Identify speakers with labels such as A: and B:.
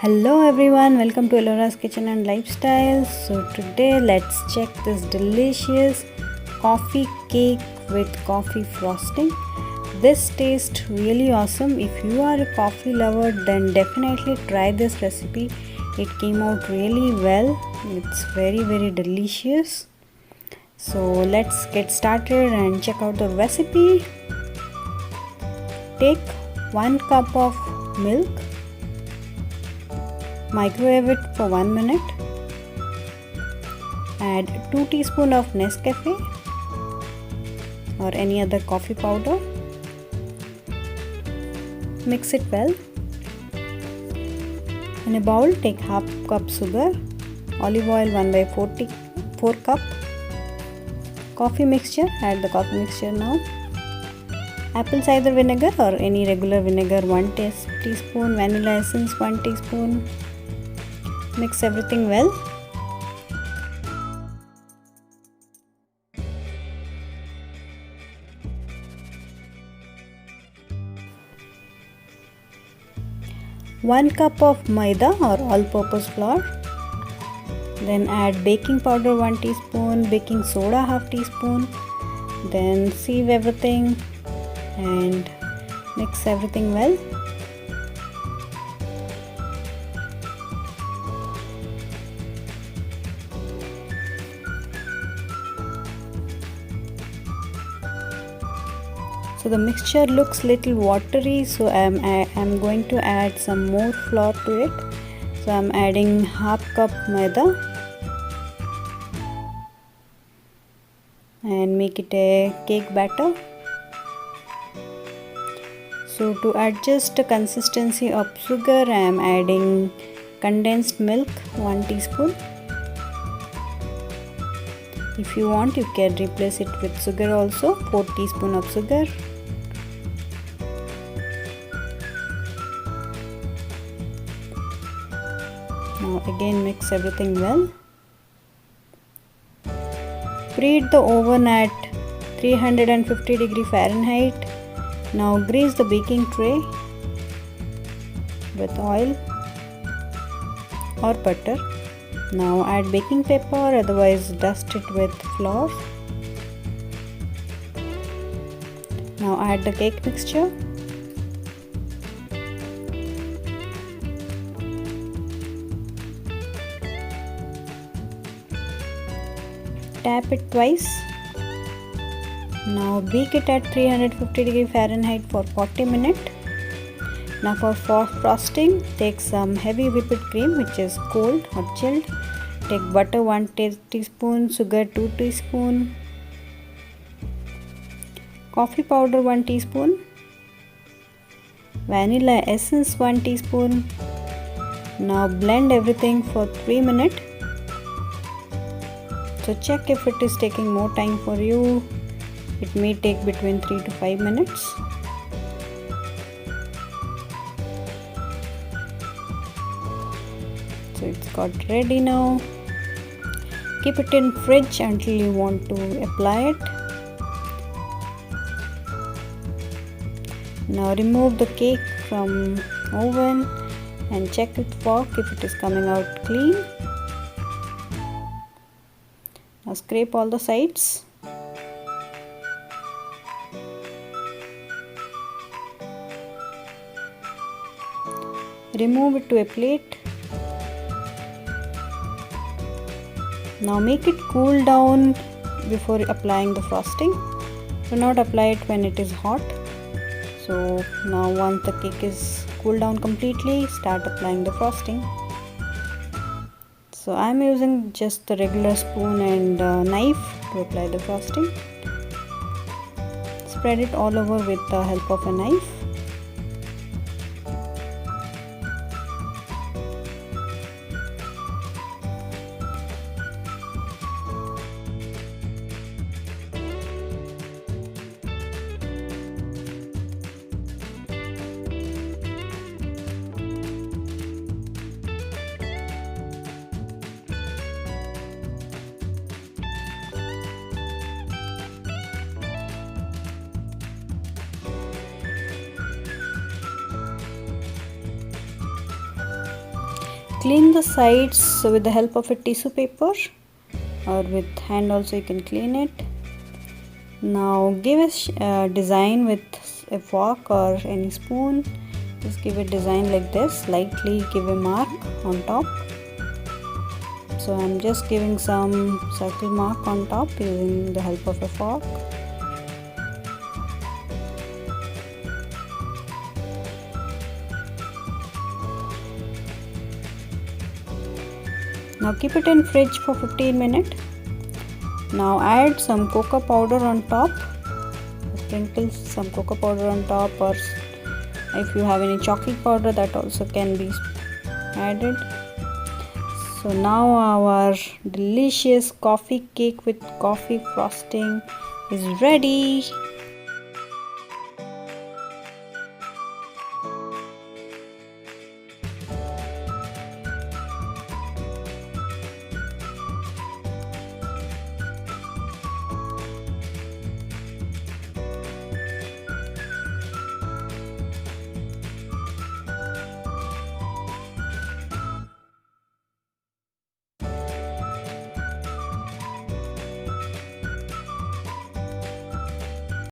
A: Hello everyone, welcome to Elora's Kitchen and Lifestyle. So today let's check this delicious coffee cake with coffee frosting. This tastes really awesome. If you are a coffee lover, then definitely try this recipe. It came out really well. It's very delicious. So let's get started and check out the recipe. Take 1 cup of milk. Microwave it for 1 minute. Add 2 teaspoons of Nescafe or any other coffee powder. Mix it well. In a bowl, take half cup sugar, olive oil 1/4 cup, coffee mixture. Add the coffee mixture now. Apple cider vinegar or any regular vinegar 1 teaspoon, vanilla essence 1 teaspoon. Mix everything well. One cup of Maida or all-purpose flour. Then add baking powder 1 teaspoon, baking soda 1/2 teaspoon. Then sieve everything and mix everything well. So the mixture looks little watery, so I'm going to add some more flour to it. So I'm adding half cup maida and make it a cake batter. So to adjust the consistency of sugar, I am adding condensed milk 1 teaspoon. If you want, you can replace it with sugar also, 4 teaspoons of sugar. Now again mix everything well. Preheat the oven at 350 degree Fahrenheit. Now grease the baking tray with oil or butter. Now add baking paper, otherwise dust it with flour. Now add the cake mixture. Tap it twice. Now bake it at 350 degree Fahrenheit for 40 minutes. Now for frosting, take some heavy whipped cream which is cold or chilled. Take butter 1 teaspoon, sugar 2 teaspoon, coffee powder 1 teaspoon, vanilla essence 1 teaspoon. Now blend everything for 3 minutes. So check if it is taking more time for you. It may take between 3 to 5 minutes. So it's got ready now. Keep it in fridge until you want to apply it. Now remove the cake from oven and check with fork if it is coming out clean. Now scrape all the sides. Remove it to a plate. Now make it cool down before applying the frosting. Do not apply it when it is hot. So now once the cake is cooled down completely, start applying the frosting. So I am using just the regular spoon and knife to apply the frosting. Spread it all over with the help of a knife. Clean the sides with the help of a tissue paper, or with hand also you can clean it. Now give a design with a fork or any spoon. Just give a design like this, lightly give a mark on top. So I'm just giving some circle mark on top using the help of a fork. Now keep it in fridge for 15 minutes. Now add some cocoa powder on top. Sprinkle some cocoa powder on top, or if you have any chocolate powder, that also can be added. So now our delicious coffee cake with coffee frosting is ready.